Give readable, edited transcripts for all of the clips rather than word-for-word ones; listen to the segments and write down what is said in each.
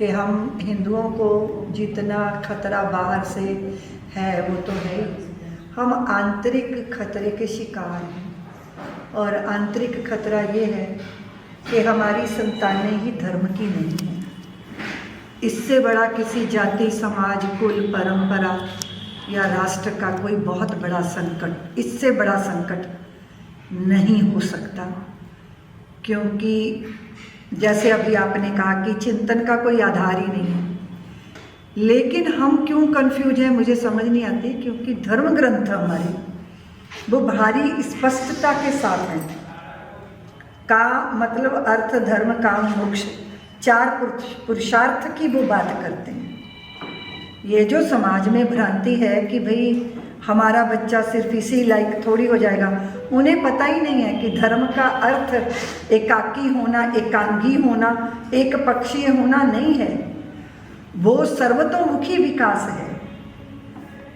कि हम हिंदुओं को जितना खतरा बाहर से है वो तो है ही, हम आंतरिक खतरे के शिकार हैं। और आंतरिक खतरा ये है कि हमारी संतानें ही धर्म की नहीं हैं। इससे बड़ा किसी जाति, समाज, कुल, परंपरा या राष्ट्र का कोई बहुत बड़ा संकट, इससे बड़ा संकट नहीं हो सकता। क्योंकि जैसे अभी आपने कहा कि चिंतन का कोई आधार ही नहीं है, लेकिन हम क्यों कंफ्यूज हैं मुझे समझ नहीं आती। क्योंकि धर्म ग्रंथ हमारे वो भारी स्पष्टता के साथ हैं। का मतलब अर्थ, धर्म, काम, मोक्ष, 4 पुरुषार्थ की वो बात करते हैं। ये जो समाज में भ्रांति है कि भाई हमारा बच्चा सिर्फ इसी लायक थोड़ी हो जाएगा, उन्हें पता ही नहीं है कि धर्म का अर्थ एकाकी होना, एकांगी होना, एक पक्षीय होना नहीं है। वो सर्वतोमुखी विकास है।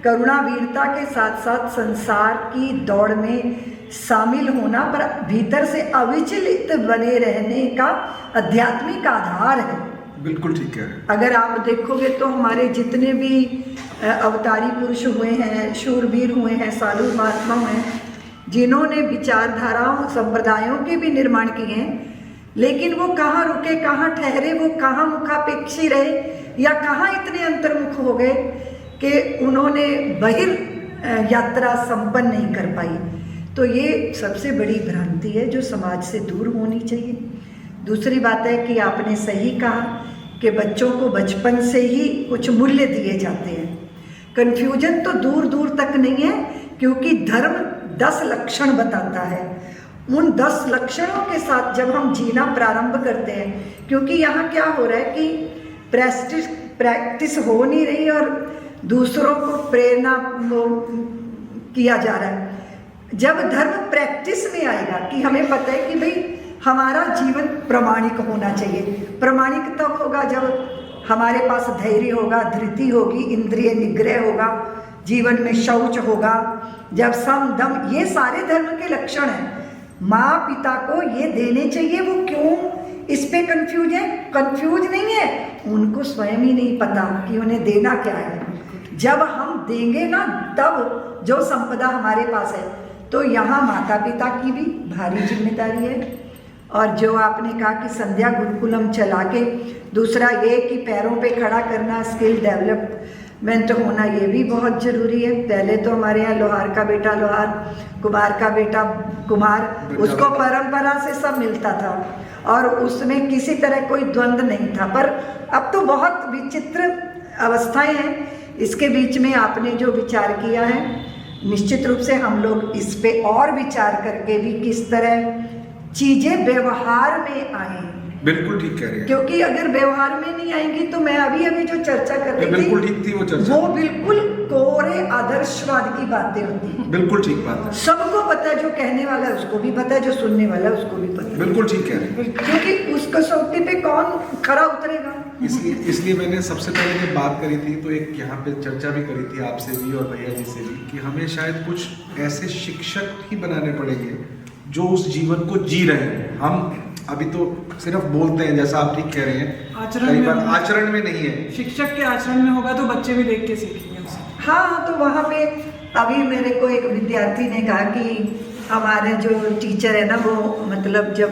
करुणा, वीरता के साथ साथ संसार की दौड़ में शामिल होना, पर भीतर से अविचलित बने रहने का आध्यात्मिक आधार है। बिल्कुल ठीक है। अगर आप देखोगे तो हमारे जितने भी अवतारी पुरुष हुए हैं, शूरवीर हुए हैं, साधु महात्मा हुए हैं, जिन्होंने विचारधाराओं, संप्रदायों के भी निर्माण किए हैं, लेकिन वो कहाँ रुके, कहाँ ठहरे, वो कहाँ मुखापेक्षी रहे या कहाँ इतने अंतर्मुख हो गए कि उन्होंने बहिर् यात्रा संपन्न नहीं कर पाई। तो ये सबसे बड़ी भ्रांति है जो समाज से दूर होनी चाहिए। दूसरी बात है कि आपने सही कहा कि बच्चों को बचपन से ही कुछ मूल्य दिए जाते हैं। कन्फ्यूजन तो दूर दूर तक नहीं है, क्योंकि धर्म 10 लक्षण बताता है। उन 10 लक्षणों के साथ जब हम जीना प्रारंभ करते हैं, क्योंकि यहाँ क्या हो रहा है कि प्रैक्टिस हो नहीं रही और दूसरों को प्रेरणा किया जा रहा है। जब धर्म प्रैक्टिस में आएगा कि हमें पता है कि भाई हमारा जीवन प्रमाणिक होना चाहिए। प्रमाणिक तब होगा जब हमारे पास धैर्य होगा, धृति होगी, इंद्रिय निग्रह होगा, जीवन में शौच होगा, जब सम, दम, ये सारे धर्म के लक्षण हैं। माँ पिता को ये देने चाहिए, वो क्यों इस पे कंफ्यूज है? कंफ्यूज नहीं है, उनको स्वयं ही नहीं पता कि उन्हें देना क्या है। जब हम देंगे ना, तब जो संपदा हमारे पास है। तो यहाँ माता पिता की भी भारी जिम्मेदारी है। और जो आपने कहा कि संध्या गुरुकुलम चला के, दूसरा ये कि पैरों पे खड़ा करना, स्किल डेवलपमेंट होना, ये भी बहुत ज़रूरी है। पहले तो हमारे यहाँ लोहार का बेटा लोहार, कुम्हार का बेटा कुम्हार, उसको परंपरा से सब मिलता था और उसमें किसी तरह कोई द्वंद्व नहीं था। पर अब तो बहुत विचित्र अवस्थाएं हैं। इसके बीच में आपने जो विचार किया है, निश्चित रूप से हम लोग इस पे और विचार करके भी किस तरह चीजें व्यवहार में आए। बिल्कुल ठीक कह रही है। क्योंकि अगर व्यवहार में नहीं आएंगी तो मैं अभी जो चर्चा कर रही थी, बिल्कुल ठीक थी वो चर्चा, वो बिल्कुल कोरे आदर्शवाद की बातें होती हैं। बिल्कुल ठीक बात है। सबको पता है, जो कहने वाला है उसको भी पता है, जो सुनने वाला है उसको भी पता है। बिल्कुल ठीक कह रही है। क्योंकि उस कसौटी पे कौन खरा उतरेगा। इसलिए मैंने सबसे पहले जब बात करी थी तो एक यहाँ पे चर्चा भी करी थी आपसे भी और भैया जी से भी, कि हमें शायद कुछ ऐसे शिक्षक ही बनाने पड़ेंगे जो उस जीवन को जी रहे हैं। हम अभी तो सिर्फ बोलते हैं, जैसा आप ठीक कह रहे हैं, कई बार आचरण में नहीं है। शिक्षक के आचरण में होगा तो बच्चे भी देख के सीखेंगे उससे। हाँ, तो वहाँ पे अभी मेरे को एक विद्यार्थी ने कहा कि हमारे जो टीचर है ना, वो मतलब जब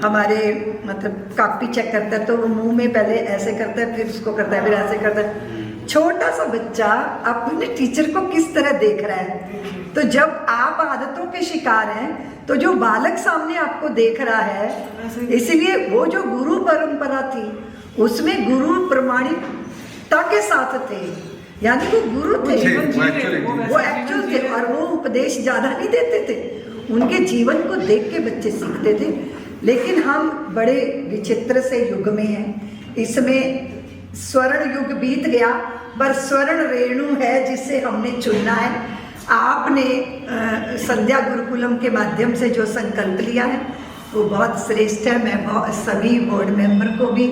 हमारे मतलब कॉपी चेक करता है तो वो मुंह में पहले ऐसे करता है, फिर उसको करता है, फिर ऐसे करता है। छोटा सा बच्चा अपने टीचर को किस तरह देख रहा है। तो जब आप आदतों के शिकार हैं तो जो बालक सामने आपको देख रहा है, इसलिए वो जो गुरु परंपरा थी उसमें गुरु प्रमाणिकता के साथ थे, यानी वो गुरु थे, वो एक्चुअल थे और वो उपदेश ज्यादा नहीं देते थे, उनके जीवन को देख के बच्चे सीखते थे। लेकिन हम बड़े विचित्र से युग में हैं। इसमें स्वर्ण युग बीत गया, पर स्वर्ण रेणु है जिसे हमने चुनना है। आपने संध्या गुरुकुलम के माध्यम से जो संकल्प लिया है वो बहुत श्रेष्ठ है। मैं सभी बोर्ड मेंबर को भी,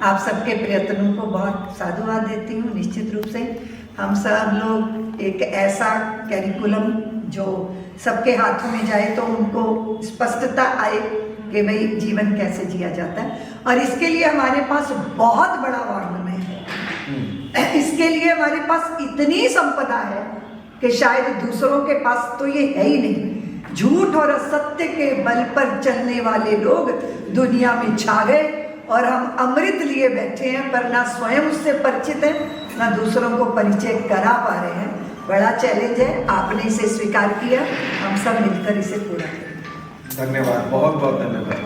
आप सबके प्रयत्नों को बहुत साधुवाद देती हूँ। निश्चित रूप से हम सब लोग एक ऐसा कैरिकुलम जो सबके हाथों में जाए तो उनको स्पष्टता आए कि भाई जीवन कैसे जिया जाता है। और इसके लिए हमारे पास बहुत बड़ा वाङ्मय है। इसके लिए हमारे पास इतनी संपदा है कि शायद दूसरों के पास तो ये है ही नहीं। झूठ और असत्य के बल पर चलने वाले लोग दुनिया में छा गए और हम अमृत लिए बैठे हैं, पर ना स्वयं उससे परिचित हैं ना दूसरों को परिचय करा पा रहे हैं। बड़ा चैलेंज है, आपने इसे स्वीकार किया, हम सब मिलकर इसे पूरा करें। धन्यवाद, बहुत बहुत धन्यवाद।